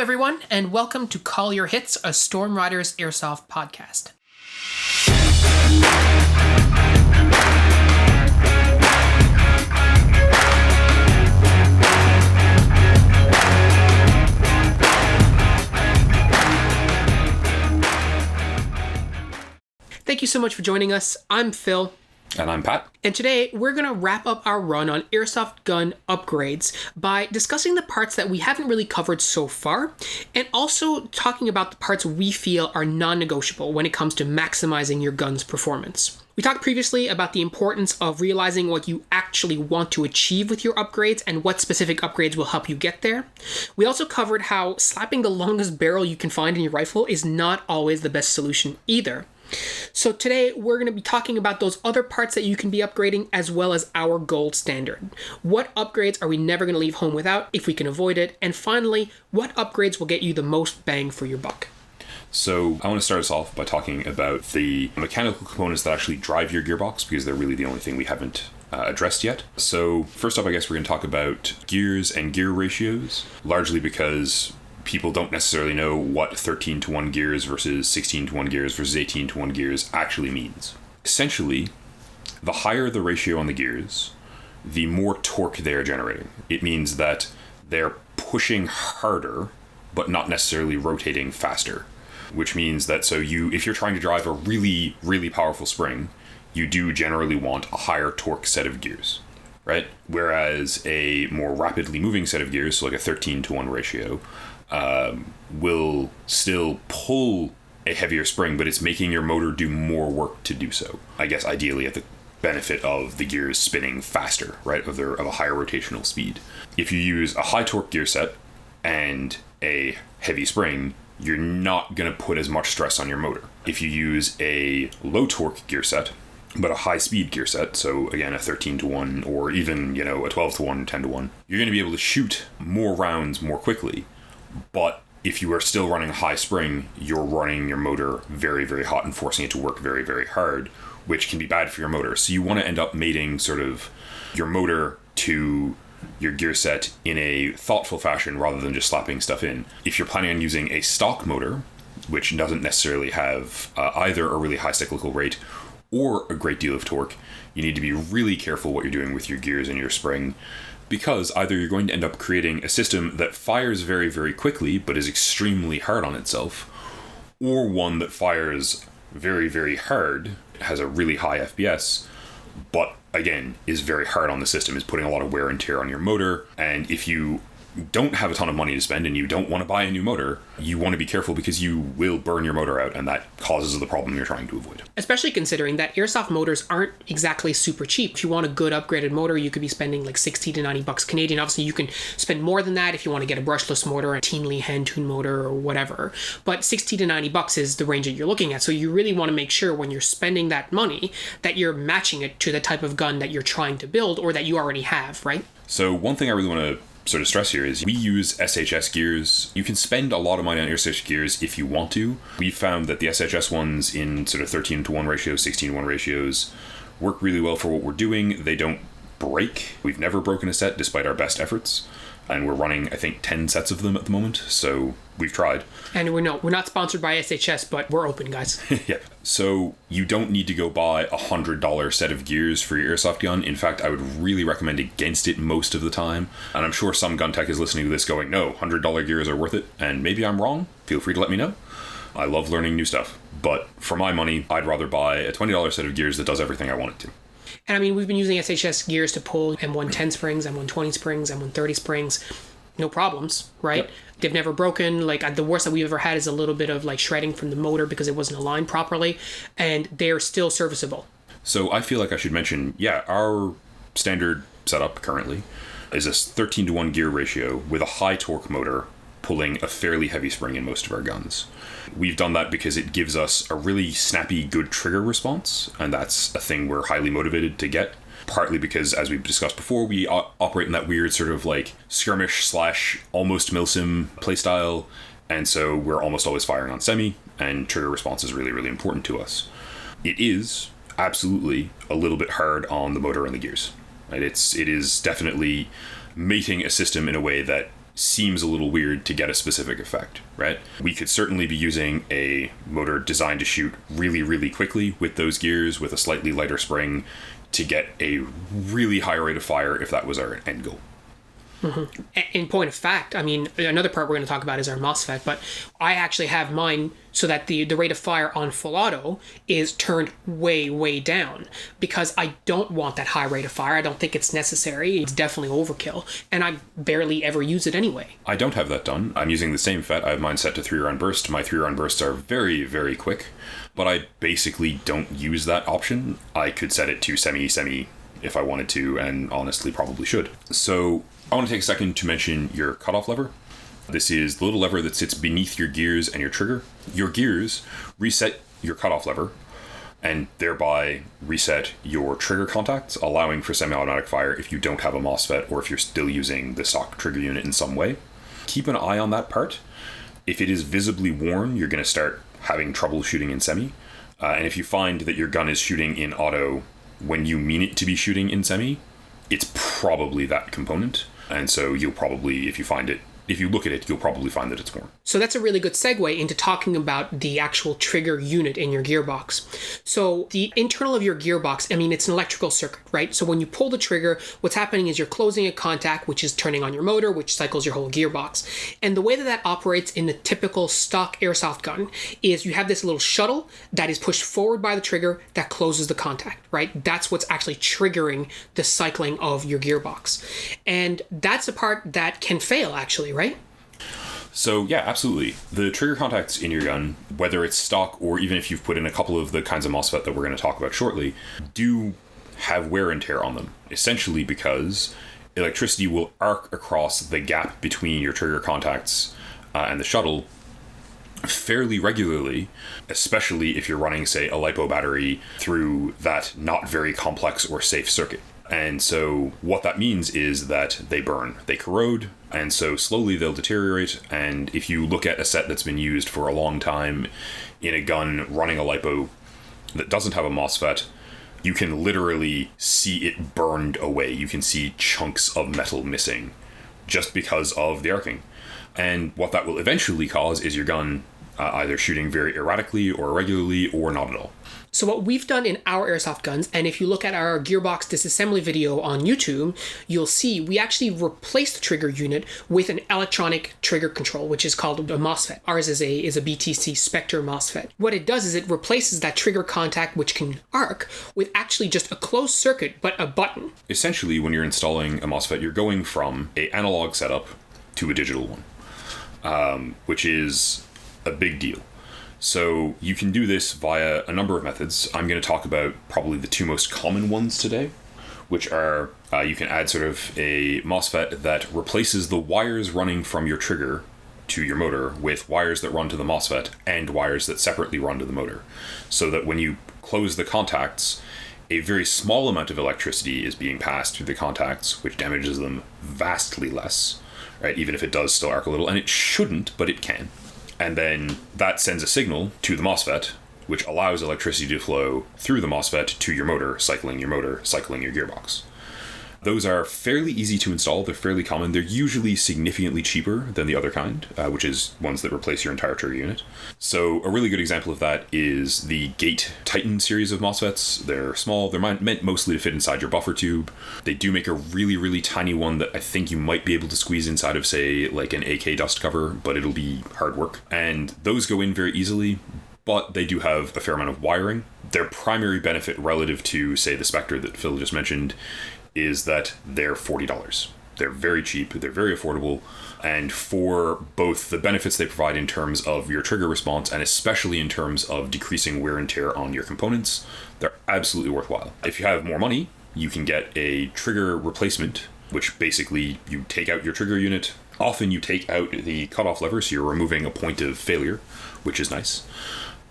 everyone, and welcome to Call Your Hits, a Storm Riders Airsoft podcast. Thank you so much for joining us. I'm Phil. And I'm Pat. And today we're going to wrap up our run on airsoft gun upgrades by discussing the parts that we haven't really covered so far, and also talking about the parts we feel are non-negotiable when it comes to maximizing your gun's performance. We talked previously about the importance of realizing what you actually want to achieve with your upgrades and what specific upgrades will help you get there. We also covered how slapping the longest barrel you can find in your rifle is not always the best solution either. So today we're going to be talking about those other parts that you can be upgrading, as well as our gold standard. What upgrades are we never going to leave home without if we can avoid it? And finally, what upgrades will get you the most bang for your buck? So I want to start us off by talking about the mechanical components that actually drive your gearbox, because they're really the only thing we haven't addressed yet. So first up, I guess we're going to talk about gears and gear ratios, largely because people don't necessarily know what 13 to 1 gears versus 16 to 1 gears versus 18 to 1 gears actually means. Essentially, the higher the ratio on the gears, the more torque they're generating. It means that they're pushing harder, but not necessarily rotating faster, which means that if you're trying to drive a really, really powerful spring, you do generally want a higher torque set of gears, right? Whereas a more rapidly moving set of gears, so like a 13 to 1 ratio, will still pull a heavier spring, but it's making your motor do more work to do so. I guess ideally at the benefit of the gears spinning faster, right? Of a higher rotational speed. If you use a high torque gear set and a heavy spring, you're not going to put as much stress on your motor. If you use a low torque gear set, but a high speed gear set, so again, a 13 to 1, or even, a 12 to 1, 10 to 1, you're going to be able to shoot more rounds more quickly. But if you are still running a high spring, you're running your motor very, very hot and forcing it to work very, very hard, which can be bad for your motor. So you want to end up mating sort of your motor to your gear set in a thoughtful fashion rather than just slapping stuff in. If you're planning on using a stock motor, which doesn't necessarily have either a really high cyclical rate or a great deal of torque, you need to be really careful what you're doing with your gears and your spring, because either you're going to end up creating a system that fires very, very quickly but is extremely hard on itself, or one that fires very, very hard, has a really high FPS, but again is very hard on the system, is putting a lot of wear and tear on your motor. And if you don't have a ton of money to spend and you don't want to buy a new motor, you want to be careful because you will burn your motor out, and that causes the problem you're trying to avoid. Especially considering that airsoft motors aren't exactly super cheap. If you want a good upgraded motor, you could be spending like 60 to 90 bucks Canadian. Obviously, you can spend more than that if you want to get a brushless motor, a Teenley hand tune motor, or whatever. But 60 to 90 bucks is the range that you're looking at. So you really want to make sure when you're spending that money that you're matching it to the type of gun that you're trying to build or that you already have, right? So one thing I really want to sort of stress here is we use SHS gears. You can spend a lot of money on SHS gears if you want to. We've found that the SHS ones in sort of 13 to 1 ratios, 16 to 1 ratios work really well for what we're doing. They don't break. We've never broken a set despite our best efforts. And we're running, I think, 10 sets of them at the moment. So we've tried. And we're not sponsored by SHS, but we're open, guys. Yeah. So you don't need to go buy a $100 set of gears for your airsoft gun. In fact, I would really recommend against it most of the time. And I'm sure some gun tech is listening to this going, no, $100 gears are worth it. And maybe I'm wrong. Feel free to let me know. I love learning new stuff. But for my money, I'd rather buy a $20 set of gears that does everything I want it to. And I mean, we've been using SHS gears to pull M110 springs, M120 springs, M130 springs. No problems, right? Yep. They've never broken. Like, the worst that we've ever had is a little bit of like shredding from the motor because it wasn't aligned properly, and they're still serviceable. So I feel like I should mention, our standard setup currently is a 13 to 1 gear ratio with a high torque motor pulling a fairly heavy spring in most of our guns. We've done that because it gives us a really snappy, good trigger response, and that's a thing we're highly motivated to get. Partly because, as we've discussed before, we operate in that weird sort of like skirmish / almost milsim playstyle, and so we're almost always firing on semi, and trigger response is really, really important to us. It is absolutely a little bit hard on the motor and the gears. Right? It is definitely mating a system in a way that seems a little weird to get a specific effect, right? We could certainly be using a motor designed to shoot really, really quickly with those gears with a slightly lighter spring to get a really high rate of fire if that was our end goal. Mm-hmm. In point of fact, I mean, another part we're going to talk about is our Mosfet, but I actually have mine so that the rate of fire on full auto is turned way, way down because I don't want that high rate of fire. I don't think it's necessary. It's definitely overkill, and I barely ever use it anyway. I don't have that done. I'm using the same FET. I have mine set to 3-round burst. My 3-round bursts are very, very quick, but I basically don't use that option. I could set it to semi if I wanted to, and honestly probably should. So I want to take a second to mention your cutoff lever. This is the little lever that sits beneath your gears and your trigger. Your gears reset your cutoff lever and thereby reset your trigger contacts, allowing for semi-automatic fire if you don't have a Mosfet or if you're still using the stock trigger unit in some way. Keep an eye on that part. If it is visibly worn, you're going to start having trouble shooting in semi. And if you find that your gun is shooting in auto when you mean it to be shooting in semi, it's probably that component. And so you'll probably, if you look at it, you'll probably find that it's worn. So that's a really good segue into talking about the actual trigger unit in your gearbox. So the internal of your gearbox, I mean, it's an electrical circuit, right? So when you pull the trigger, what's happening is you're closing a contact, which is turning on your motor, which cycles your whole gearbox. And the way that operates in the typical stock airsoft gun is you have this little shuttle that is pushed forward by the trigger that closes the contact, right? That's what's actually triggering the cycling of your gearbox. And that's a part that can fail, actually, right? So yeah, absolutely. The trigger contacts in your gun, whether it's stock or even if you've put in a couple of the kinds of Mosfet that we're going to talk about shortly, do have wear and tear on them. Essentially because electricity will arc across the gap between your trigger contacts and the shuttle fairly regularly, especially if you're running, say, a LiPo battery through that not very complex or safe circuit. And so what that means is that they burn, they corrode, and so slowly they'll deteriorate. And if you look at a set that's been used for a long time in a gun running a LiPo that doesn't have a Mosfet, you can literally see it burned away. You can see chunks of metal missing just because of the arcing. And what that will eventually cause is your gun either shooting very erratically or irregularly or not at all. So what we've done in our airsoft guns, and if you look at our gearbox disassembly video on YouTube, you'll see we actually replaced the trigger unit with an electronic trigger control, which is called a Mosfet. Ours is a BTC Spectre Mosfet. What it does is it replaces that trigger contact, which can arc, with actually just a closed circuit, but a button. Essentially, when you're installing a Mosfet, you're going from an analog setup to a digital one, which is a big deal. So you can do this via a number of methods. I'm going to talk about probably the two most common ones today, which are you can add sort of a Mosfet that replaces the wires running from your trigger to your motor with wires that run to the Mosfet and wires that separately run to the motor. So that when you close the contacts, a very small amount of electricity is being passed through the contacts, which damages them vastly less, right? Even if it does still arc a little, and it shouldn't, but it can. And then that sends a signal to the Mosfet, which allows electricity to flow through the Mosfet to your motor, cycling your gearbox. Those are fairly easy to install. They're fairly common. They're usually significantly cheaper than the other kind, which is ones that replace your entire trigger unit. So a really good example of that is the Gate Titan series of Mosfets. They're small. They're meant mostly to fit inside your buffer tube. They do make a really, really tiny one that I think you might be able to squeeze inside of, say, like an AK dust cover, but it'll be hard work. And those go in very easily, but they do have a fair amount of wiring. Their primary benefit relative to, say, the Spectre that Phil just mentioned is that they're $40. They're very cheap, they're very affordable, and for both the benefits they provide in terms of your trigger response and especially in terms of decreasing wear and tear on your components, they're absolutely worthwhile. If you have more money, you can get a trigger replacement, which basically you take out your trigger unit. Often you take out the cutoff lever, so you're removing a point of failure, which is nice,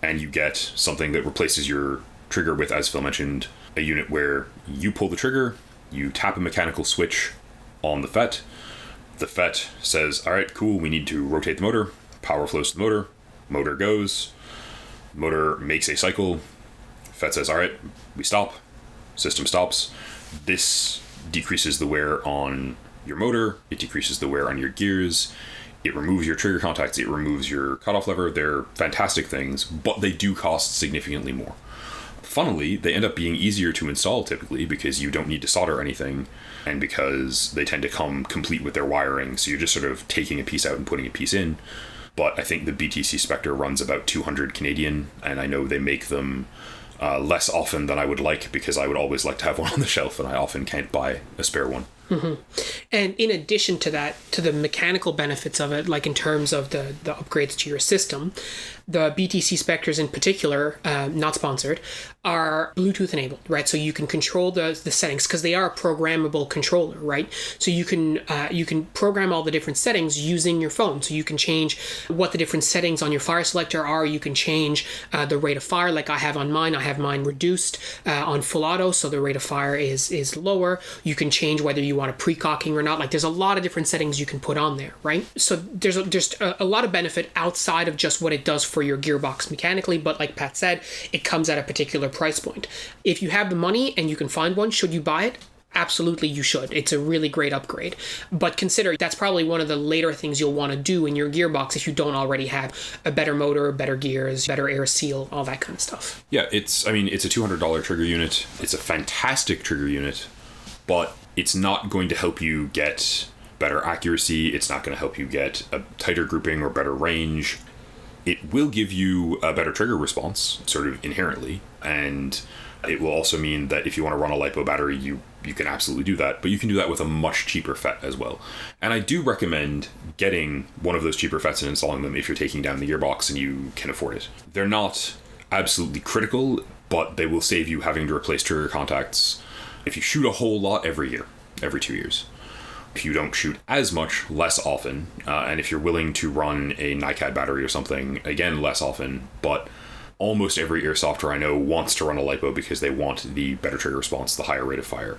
and you get something that replaces your trigger with, as Phil mentioned, a unit where you pull the trigger, you tap a mechanical switch on the FET. The FET says, all right, cool, we need to rotate the motor. Power flows to the motor. Motor goes. Motor makes a cycle. FET says, all right, we stop. System stops. This decreases the wear on your motor, it decreases the wear on your gears, it removes your trigger contacts, it removes your cutoff lever. They're fantastic things, but they do cost significantly more. Funnily, they end up being easier to install typically because you don't need to solder anything, and because they tend to come complete with their wiring, so you're just sort of taking a piece out and putting a piece in. But I think the BTC Spectre runs about 200 Canadian, and I know they make them less often than I would like, because I would always like to have one on the shelf, and I often can't buy a spare one. Mm-hmm. And in addition to that, to the mechanical benefits of it, like in terms of the upgrades to your system, the BTC Spectres in particular, not sponsored, are Bluetooth enabled, right? So you can control the settings, because they are a programmable controller, right? So you can program all the different settings using your phone. So you can change what the different settings on your fire selector are. You can change the rate of fire, like I have on mine. I have mine reduced on full auto, so the rate of fire is lower. You can change whether you want a pre-cocking or not. Like, there's a lot of different settings you can put on there, right? So there's a lot of benefit outside of just what it does for your gearbox mechanically, but like Pat said, it comes at a particular price point. If you have the money and you can find one, should you buy it? Absolutely, you should. It's a really great upgrade. But consider that's probably one of the later things you'll want to do in your gearbox if you don't already have a better motor, better gears, better air seal, all that kind of stuff. Yeah, it's a $200 trigger unit. It's a fantastic trigger unit, but it's not going to help you get better accuracy. It's not going to help you get a tighter grouping or better range. It will give you a better trigger response, sort of inherently, and it will also mean that if you want to run a LiPo battery, you can absolutely do that, but you can do that with a much cheaper FET as well. And I do recommend getting one of those cheaper FETs and installing them if you're taking down the gearbox and you can afford it. They're not absolutely critical, but they will save you having to replace trigger contacts if you shoot a whole lot every year, every 2 years. If you don't shoot as much, less often, and if you're willing to run a NiCad battery or something, again, less often, but almost every airsofter I know wants to run a LiPo because they want the better trigger response, the higher rate of fire,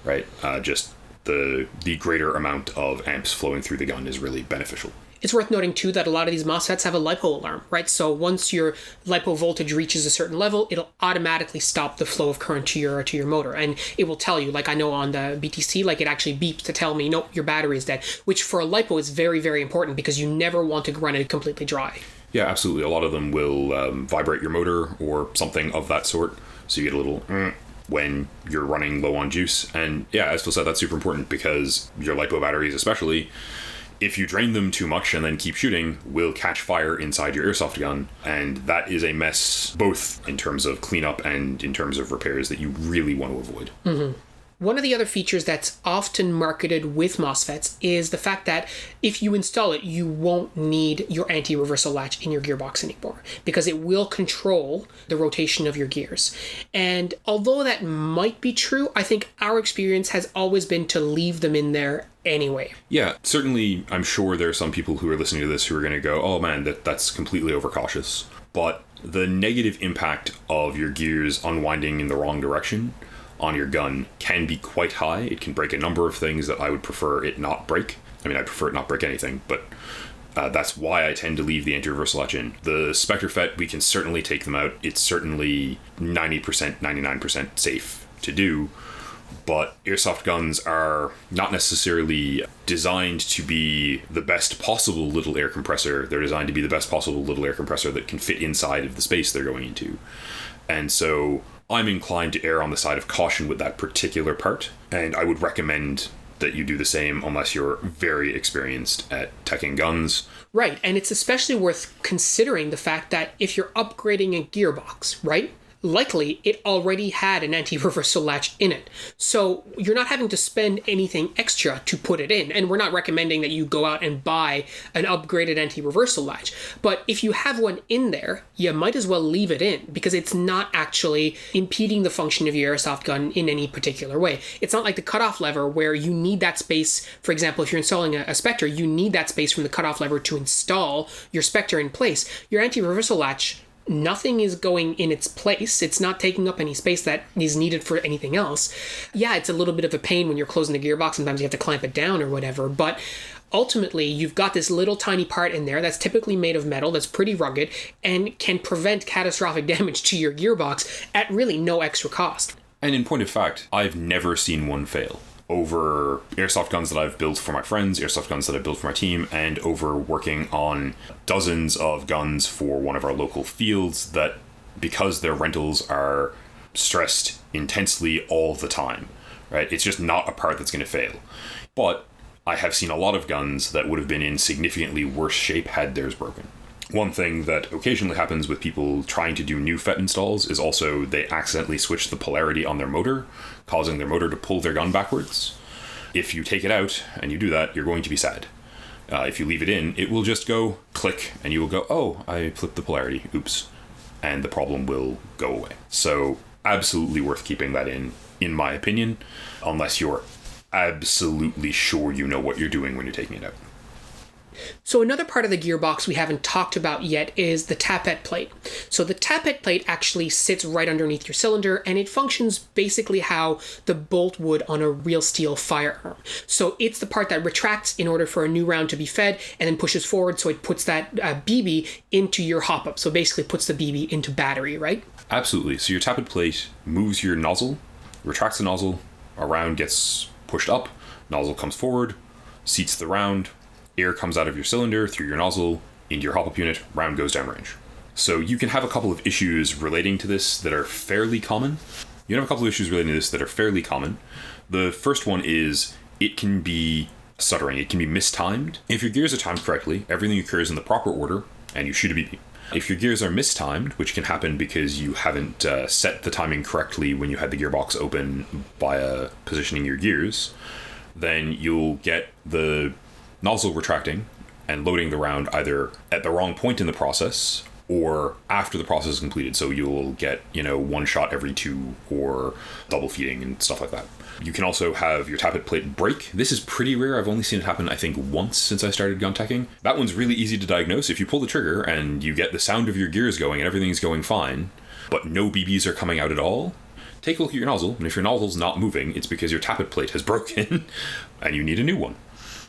right? Just the greater amount of amps flowing through the gun is really beneficial. It's worth noting, too, that a lot of these Mosfets have a LiPo alarm, right? So once your LiPo voltage reaches a certain level, it'll automatically stop the flow of current to your motor. And it will tell you, like I know on the BTC, like it actually beeps to tell me, nope, your battery is dead, which for a LiPo is very, very important because you never want to run it completely dry. Yeah, absolutely. A lot of them will vibrate your motor or something of that sort. So you get a little when you're running low on juice. And yeah, as Phil said, that's super important because your LiPo batteries especially, if you drain them too much and then keep shooting, will catch fire inside your airsoft gun. And that is a mess, both in terms of cleanup and in terms of repairs that you really want to avoid. Mm-hmm. One of the other features that's often marketed with Mosfets is the fact that if you install it, you won't need your anti-reversal latch in your gearbox anymore because it will control the rotation of your gears. And although that might be true, I think our experience has always been to leave them in there anyway. Yeah, certainly I'm sure there are some people who are listening to this who are going to go, oh man, that's completely overcautious. But the negative impact of your gears unwinding in the wrong direction on your gun can be quite high. It can break a number of things that I would prefer it not break. I mean, I prefer it not break anything, but that's why I tend to leave the anti-reversal latch in. The Spectre FET, we can certainly take them out. It's certainly 90%, 99% safe to do, but airsoft guns are not necessarily designed to be the best possible little air compressor. They're designed to be the best possible little air compressor that can fit inside of the space they're going into. And so I'm inclined to err on the side of caution with that particular part, and I would recommend that you do the same unless you're very experienced at teching guns. Right, and it's especially worth considering the fact that if you're upgrading a gearbox, right, likely it already had an anti-reversal latch in it. So you're not having to spend anything extra to put it in. And we're not recommending that you go out and buy an upgraded anti-reversal latch. But if you have one in there, you might as well leave it in because it's not actually impeding the function of your airsoft gun in any particular way. It's not like the cutoff lever where you need that space. For example, if you're installing a Spectre, you need that space from the cutoff lever to install your Spectre in place. Your anti-reversal latch, nothing is going in its place. It's not taking up any space that is needed for anything else. Yeah, it's a little bit of a pain when you're closing the gearbox. Sometimes you have to clamp it down or whatever, but ultimately you've got this little tiny part in there that's typically made of metal, that's pretty rugged, and can prevent catastrophic damage to your gearbox at really no extra cost. And in point of fact, I've never seen one fail over airsoft guns that I've built for my friends, airsoft guns that I've built for my team, and over working on dozens of guns for one of our local fields that, because their rentals are stressed intensely all the time, right? It's just not a part that's going to fail. But I have seen a lot of guns that would have been in significantly worse shape had theirs broken. One thing that occasionally happens with people trying to do new FET installs is also they accidentally switch the polarity on their motor, causing their motor to pull their gun backwards. If you take it out and you do that, you're going to be sad. If you leave it in, it will just go click and you will go, oh, I flipped the polarity, oops. And the problem will go away. So absolutely worth keeping that in my opinion, unless you're absolutely sure you know what you're doing when you're taking it out. So another part of the gearbox we haven't talked about yet is the tappet plate. So the tappet plate actually sits right underneath your cylinder, and it functions basically how the bolt would on a real steel firearm. So it's the part that retracts in order for a new round to be fed, and then pushes forward, so it puts that BB into your hop-up. So basically puts the BB into battery, right? Absolutely. So your tappet plate moves your nozzle, retracts the nozzle, a round gets pushed up, nozzle comes forward, seats the round, air comes out of your cylinder through your nozzle into your hop-up unit, round goes downrange. So you can have a couple of issues relating to this that are fairly common. You can have a couple of issues relating to this that are fairly common. The first one is it can be stuttering. It can be mistimed. If your gears are timed correctly, everything occurs in the proper order, and you shoot a BB. If your gears are mistimed, which can happen because you haven't set the timing correctly when you had the gearbox open via positioning your gears, then you'll get the nozzle retracting and loading the round either at the wrong point in the process or after the process is completed. So you'll get, one shot every two or double feeding and stuff like that. You can also have your tappet plate break. This is pretty rare. I've only seen it happen, I think, once since I started gun teching. That one's really easy to diagnose. If you pull the trigger and you get the sound of your gears going and everything's going fine, but no BBs are coming out at all, take a look at your nozzle. And if your nozzle's not moving, it's because your tappet plate has broken and you need a new one.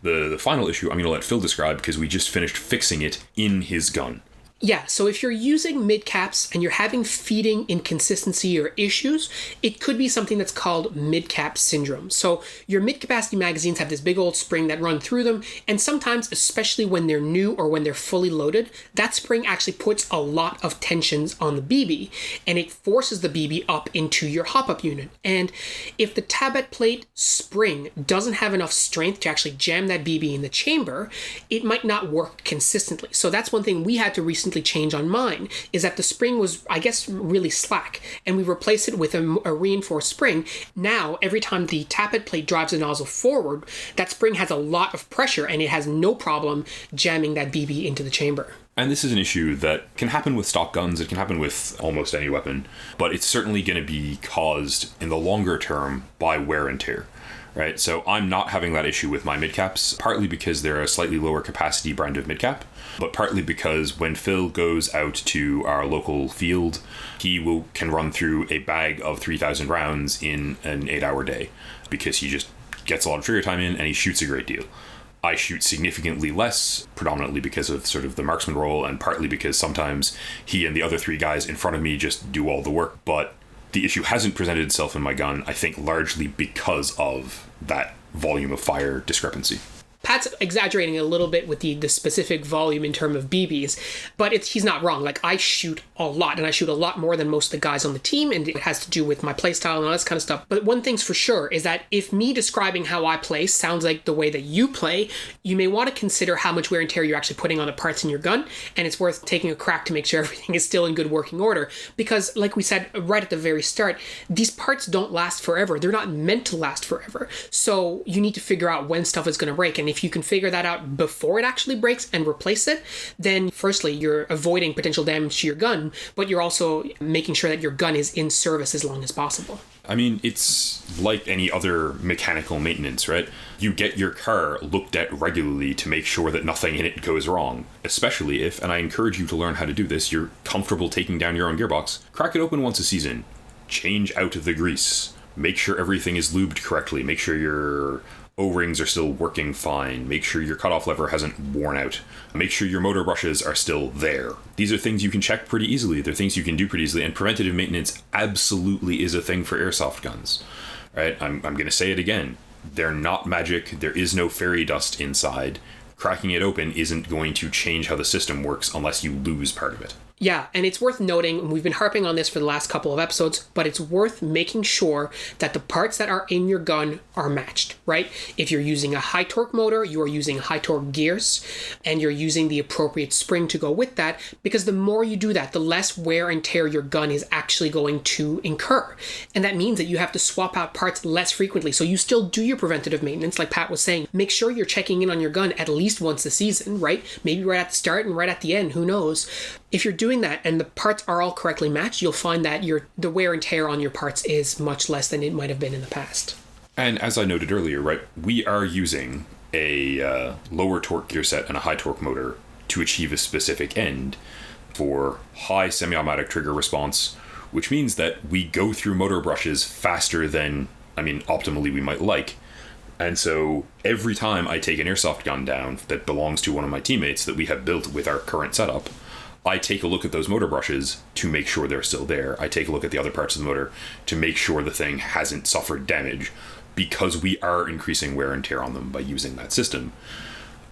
The final issue I'm going to let Phil describe because we just finished fixing it in his gun. Yeah, so if you're using mid-caps and you're having feeding inconsistency or issues, it could be something that's called mid-cap syndrome. So your mid-capacity magazines have this big old spring that run through them, and sometimes, especially when they're new or when they're fully loaded, that spring actually puts a lot of tensions on the BB, and it forces the BB up into your hop-up unit. And if the tappet plate spring doesn't have enough strength to actually jam that BB in the chamber, it might not work consistently. So that's one thing we had to recently change on mine, is that the spring was, I guess, really slack, and we replaced it with a reinforced spring. Now, every time the tappet plate drives the nozzle forward, that spring has a lot of pressure, and it has no problem jamming that BB into the chamber. And this is an issue that can happen with stock guns, it can happen with almost any weapon, but it's certainly going to be caused in the longer term by wear and tear. Right, so I'm not having that issue with my midcaps, partly because they're a slightly lower capacity brand of midcap, but partly because when Phil goes out to our local field, he can run through a bag of 3,000 rounds in an 8-hour day because he just gets a lot of trigger time in and he shoots a great deal. I shoot significantly less, predominantly because of sort of the marksman role and partly because sometimes he and the other 3 guys in front of me just do all the work, but the issue hasn't presented itself in my gun, I think largely because of that volume of fire discrepancy. Pat's exaggerating a little bit with the specific volume in terms of BBs, but he's not wrong. Like, I shoot a lot, and I shoot a lot more than most of the guys on the team, and it has to do with my playstyle and all this kind of stuff. But one thing's for sure is that if me describing how I play sounds like the way that you play, you may want to consider how much wear and tear you're actually putting on the parts in your gun, and it's worth taking a crack to make sure everything is still in good working order. Because, like we said right at the very start, these parts don't last forever. They're not meant to last forever. So you need to figure out when stuff is going to break, and if you can figure that out before it actually breaks and replace it, then firstly, you're avoiding potential damage to your gun, but you're also making sure that your gun is in service as long as possible. I mean, it's like any other mechanical maintenance, right? You get your car looked at regularly to make sure that nothing in it goes wrong, especially if, and I encourage you to learn how to do this, you're comfortable taking down your own gearbox. Crack it open once a season. Change out the grease. Make sure everything is lubed correctly. Make sure your O-rings are still working fine. Make sure your cutoff lever hasn't worn out. Make sure your motor brushes are still there. These are things you can check pretty easily. They're things you can do pretty easily, and preventative maintenance absolutely is a thing for airsoft guns. Right? I'm going to say it again. They're not magic. There is no fairy dust inside. Cracking it open isn't going to change how the system works unless you lose part of it. Yeah, and it's worth noting, and we've been harping on this for the last couple of episodes, but it's worth making sure that the parts that are in your gun are matched, right? If you're using a high torque motor, you are using high torque gears, and you're using the appropriate spring to go with that, because the more you do that, the less wear and tear your gun is actually going to incur. And that means that you have to swap out parts less frequently. So you still do your preventative maintenance, like Pat was saying. Make sure you're checking in on your gun at least once a season, right? Maybe right at the start and right at the end, who knows? If you're doing that and the parts are all correctly matched, you'll find that the wear and tear on your parts is much less than it might have been in the past. And as I noted earlier, right, we are using a lower torque gear set and a high torque motor to achieve a specific end for high semi-automatic trigger response, which means that we go through motor brushes faster than, optimally we might like. And so every time I take an airsoft gun down that belongs to one of my teammates that we have built with our current setup, I take a look at those motor brushes to make sure they're still there. I take a look at the other parts of the motor to make sure the thing hasn't suffered damage, because we are increasing wear and tear on them by using that system.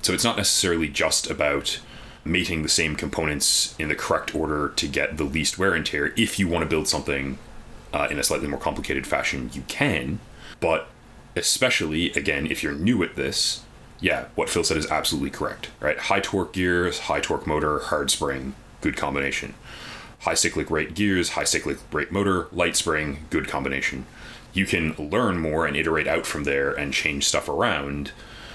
So it's not necessarily just about mating the same components in the correct order to get the least wear and tear. If you want to build something in a slightly more complicated fashion, you can. But especially, again, if you're new at this, yeah, what Phil said is absolutely correct, right? High torque gears, high torque motor, hard spring, good combination. High cyclic rate gears, high cyclic rate motor, light spring, good combination. You can learn more and iterate out from there and change stuff around,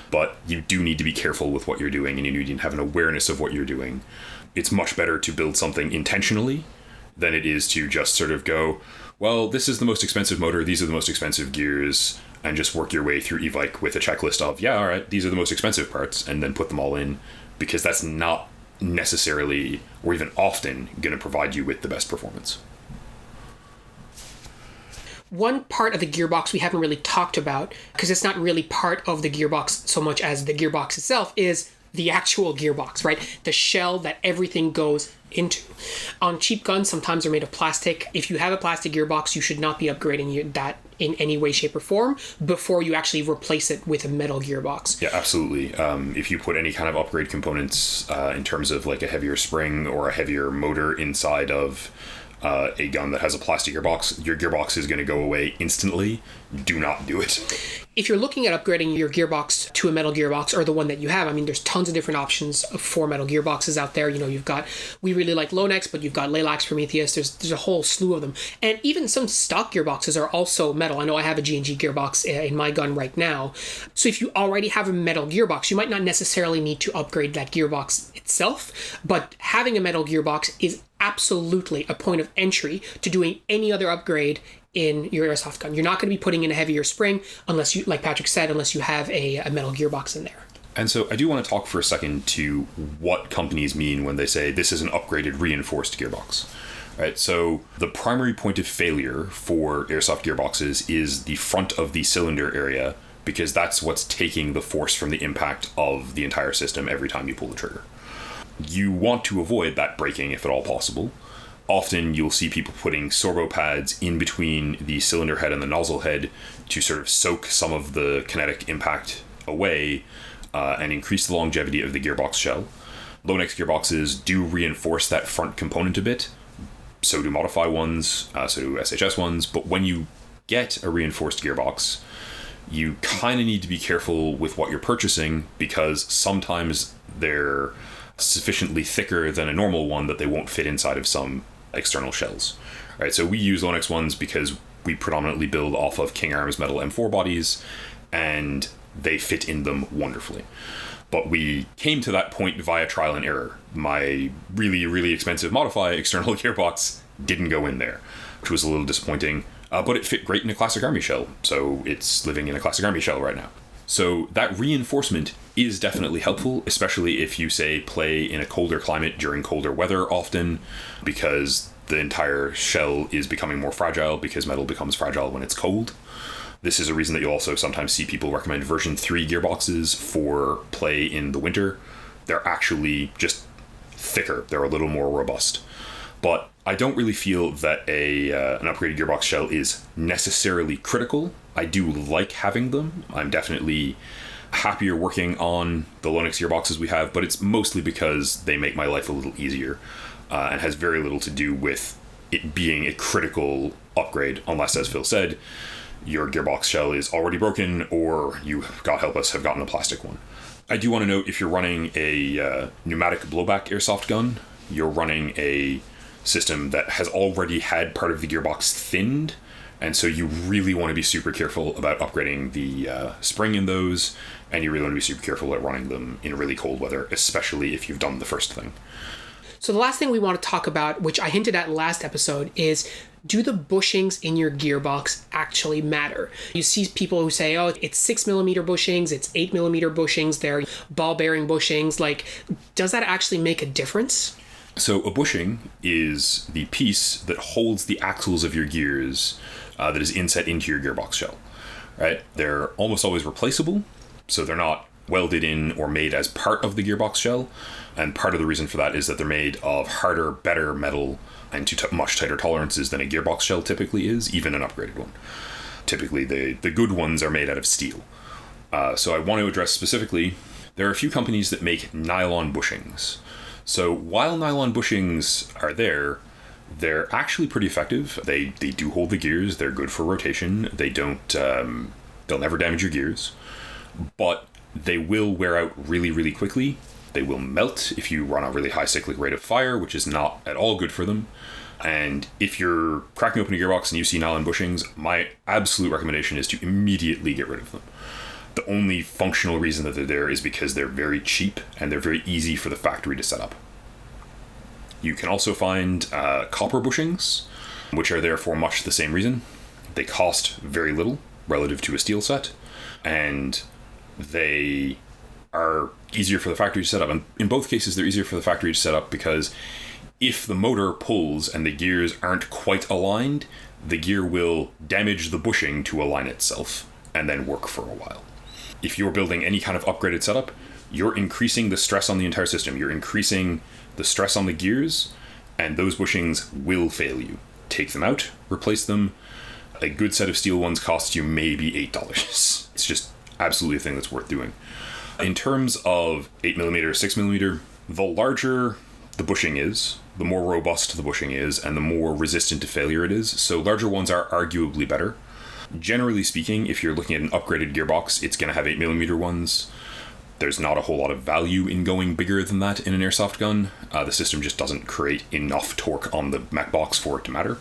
but you do need to be careful with what you're doing, and you need to have an awareness of what you're doing. It's much better to build something intentionally than it is to just sort of go, well, this is the most expensive motor, these are the most expensive gears, and just work your way through Evike with a checklist of, yeah, all right, these are the most expensive parts, and then put them all in, because that's not necessarily, or even often, going to provide you with the best performance. One part of the gearbox we haven't really talked about, because it's not really part of the gearbox so much as the gearbox itself, is the actual gearbox, right? The shell that everything goes into. On cheap guns, sometimes they're made of plastic. If you have a plastic gearbox, you should not be upgrading that in any way, shape, or form before you actually replace it with a metal gearbox. Yeah, absolutely. If you put any kind of upgrade components in terms of like a heavier spring or a heavier motor inside of a gun that has a plastic gearbox, your gearbox is going to go away instantly. Do not do it. If you're looking at upgrading your gearbox to a metal gearbox, or the one that you have, there's tons of different options for metal gearboxes out there. You've got, we really like Lonex, but you've got Laylax, Prometheus. There's a whole slew of them. And even some stock gearboxes are also metal. I know I have a G&G gearbox in my gun right now. So if you already have a metal gearbox, you might not necessarily need to upgrade that gearbox itself, but having a metal gearbox is absolutely a point of entry to doing any other upgrade in your airsoft gun. You're not going to be putting in a heavier spring unless you, like Patrick said, unless you have a metal gearbox in there. And so I do want to talk for a second to what companies mean when they say this is an upgraded reinforced gearbox. Right, so the primary point of failure for airsoft gearboxes is the front of the cylinder area, because that's what's taking the force from the impact of the entire system every time you pull the trigger. You want to avoid that breaking if at all possible. Often you'll see people putting sorbo pads in between the cylinder head and the nozzle head to sort of soak some of the kinetic impact away and increase the longevity of the gearbox shell. Lonex gearboxes do reinforce that front component a bit. So do Modify ones, so do SHS ones. But when you get a reinforced gearbox, you kind of need to be careful with what you're purchasing, because sometimes they're sufficiently thicker than a normal one that they won't fit inside of some external shells. Right, so we use Lonex ones because we predominantly build off of King Arms metal M4 bodies, and they fit in them wonderfully. But we came to that point via trial and error. My really, really expensive Modify external gearbox didn't go in there, which was a little disappointing, but it fit great in a Classic Army shell, so it's living in a Classic Army shell right now. So that reinforcement is definitely helpful, especially if you, say, play in a colder climate during colder weather often, because the entire shell is becoming more fragile, because metal becomes fragile when it's cold. This is a reason that you'll also sometimes see people recommend version 3 gearboxes for play in the winter. They're actually just thicker. They're a little more robust. But I don't really feel that an upgraded gearbox shell is necessarily critical. I do like having them. I'm definitely happier working on the Linux gearboxes we have, but it's mostly because they make my life a little easier and has very little to do with it being a critical upgrade, unless, as Phil said, your gearbox shell is already broken or you, God help us, have gotten a plastic one. I do want to note, if you're running a pneumatic blowback airsoft gun, you're running a system that has already had part of the gearbox thinned, and so you really want to be super careful about upgrading the spring in those, and you really want to be super careful at running them in really cold weather, especially if you've done the first thing. So the last thing we want to talk about, which I hinted at last episode, is, do the bushings in your gearbox actually matter? You see people who say, oh, it's 6mm bushings, it's 8mm bushings, they're ball bearing bushings. Like, does that actually make a difference? So a bushing is the piece that holds the axles of your gears that is inset into your gearbox shell, right? They're almost always replaceable, so they're not welded in or made as part of the gearbox shell. And part of the reason for that is that they're made of harder, better metal and to much tighter tolerances than a gearbox shell typically is, even an upgraded one. Typically, the good ones are made out of steel. So I want to address specifically, there are a few companies that make nylon bushings. So while nylon bushings are there, they're actually pretty effective. They do hold the gears. They're good for rotation. They don't, they'll never damage your gears. But they will wear out really, really quickly. They will melt if you run a really high cyclic rate of fire, which is not at all good for them. And if you're cracking open a gearbox and you see nylon bushings, my absolute recommendation is to immediately get rid of them. The only functional reason that they're there is because they're very cheap and they're very easy for the factory to set up. You can also find copper bushings, which are there for much the same reason. They cost very little relative to a steel set, and they are easier for the factory to set up. And in both cases, they're easier for the factory to set up because if the motor pulls and the gears aren't quite aligned, the gear will damage the bushing to align itself and then work for a while. If you're building any kind of upgraded setup, you're increasing the stress on the entire system. You're increasing the stress on the gears, and those bushings will fail you. Take them out, replace them. A good set of steel ones costs you maybe $8. It's just absolutely a thing that's worth doing. In terms of 8mm, 6mm, the larger the bushing is, the more robust the bushing is, and the more resistant to failure it is. So larger ones are arguably better. Generally speaking, if you're looking at an upgraded gearbox, it's going to have 8mm ones. There's not a whole lot of value in going bigger than that in an airsoft gun. The system just doesn't create enough torque on the mech box for it to matter.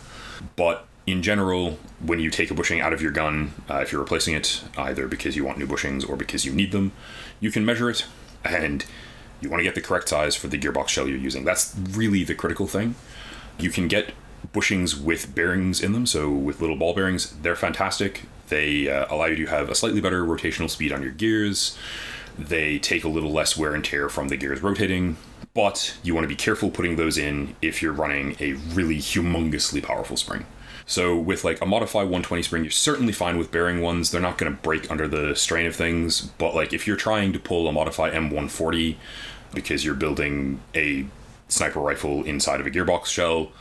But in general, when you take a bushing out of your gun, if you're replacing it, either because you want new bushings or because you need them, you can measure it, and you want to get the correct size for the gearbox shell you're using. That's really the critical thing. You can get bushings with bearings in them, so with little ball bearings. They're fantastic. They allow you to have a slightly better rotational speed on your gears. They take a little less wear and tear from the gears rotating, but you want to be careful putting those in if you're running a really humongously powerful spring. So with like a Modify 120 spring, you're certainly fine with bearing ones. They're not going to break under the strain of things, but like if you're trying to pull a Modify M140 because you're building a sniper rifle inside of a gearbox shell,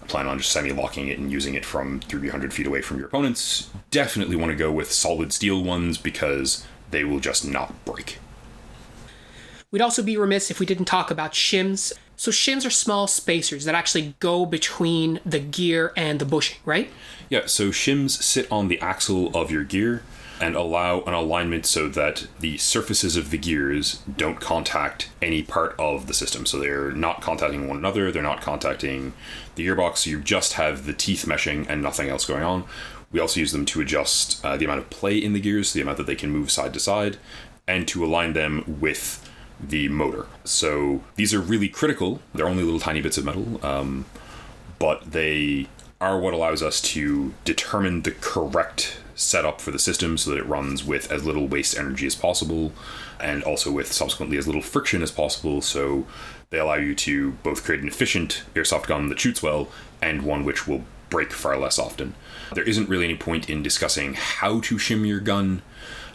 plan on just semi-locking it and using it from 300 feet away from your opponents, definitely want to go with solid steel ones because they will just not break. We'd also be remiss if we didn't talk about shims. So shims are small spacers that actually go between the gear and the bushing, right? Yeah, so shims sit on the axle of your gear and allow an alignment so that the surfaces of the gears don't contact any part of the system. So they're not contacting one another, they're not contacting the gearbox, so you just have the teeth meshing and nothing else going on. We also use them to adjust the amount of play in the gears, the amount that they can move side to side, and to align them with the motor. So these are really critical. They're only little tiny bits of metal, but they are what allows us to determine the correct setup for the system so that it runs with as little waste energy as possible and also with subsequently as little friction as possible. So they allow you to both create an efficient airsoft gun that shoots well and one which will break far less often. There isn't really any point in discussing how to shim your gun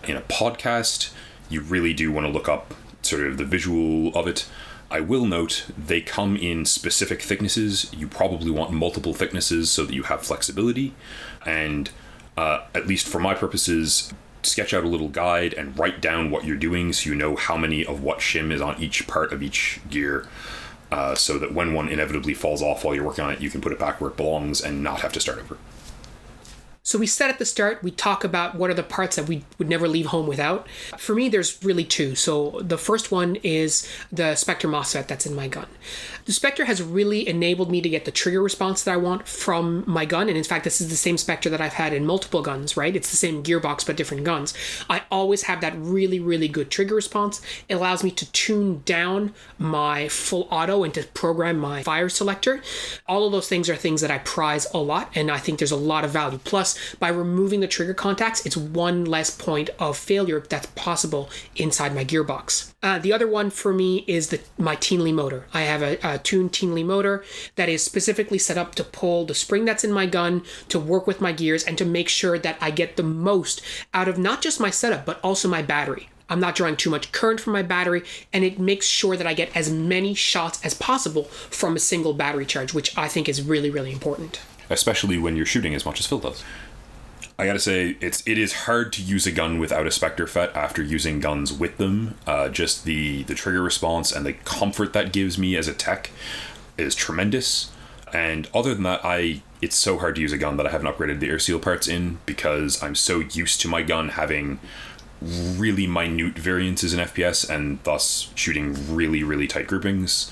in a podcast. You really do want to look up sort of the visual of it. I will note they come in specific thicknesses. You probably want multiple thicknesses so that you have flexibility. And at least for my purposes, sketch out a little guide and write down what you're doing so you know how many of what shim is on each part of each gear, so that when one inevitably falls off while you're working on it, you can put it back where it belongs and not have to start over. So we said at the start, we talk about what are the parts that we would never leave home without. For me, there's really two. So the first one is the Spectre Mosfet that's in my gun. The Spectre has really enabled me to get the trigger response that I want from my gun. And in fact, this is the same Spectre that I've had in multiple guns, right? It's the same gearbox, but different guns. I always have that really, really good trigger response. It allows me to tune down my full auto and to program my fire selector. All of those things are things that I prize a lot, and I think there's a lot of value. Plus, by removing the trigger contacts, it's one less point of failure that's possible inside my gearbox. The other one for me is my Teenley motor. I have a tuned Teenley motor that is specifically set up to pull the spring that's in my gun, to work with my gears, and to make sure that I get the most out of not just my setup, but also my battery. I'm not drawing too much current from my battery, and it makes sure that I get as many shots as possible from a single battery charge, which I think is really, really important. Especially when you're shooting as much as Phil does. I gotta say, it is hard to use a gun without a Spectre FET after using guns with them. Just the trigger response and the comfort that gives me as a tech is tremendous. And other than that, it's so hard to use a gun that I haven't upgraded the air seal parts in, because I'm so used to my gun having really minute variances in FPS and thus shooting really, really tight groupings.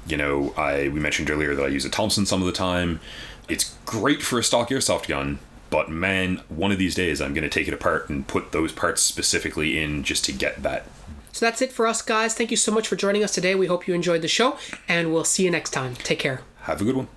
You know, we mentioned earlier that I use a Thompson some of the time. It's great for a stock airsoft gun, but man, one of these days I'm going to take it apart and put those parts specifically in just to get that. So that's it for us, guys. Thank you so much for joining us today. We hope you enjoyed the show, and we'll see you next time. Take care. Have a good one.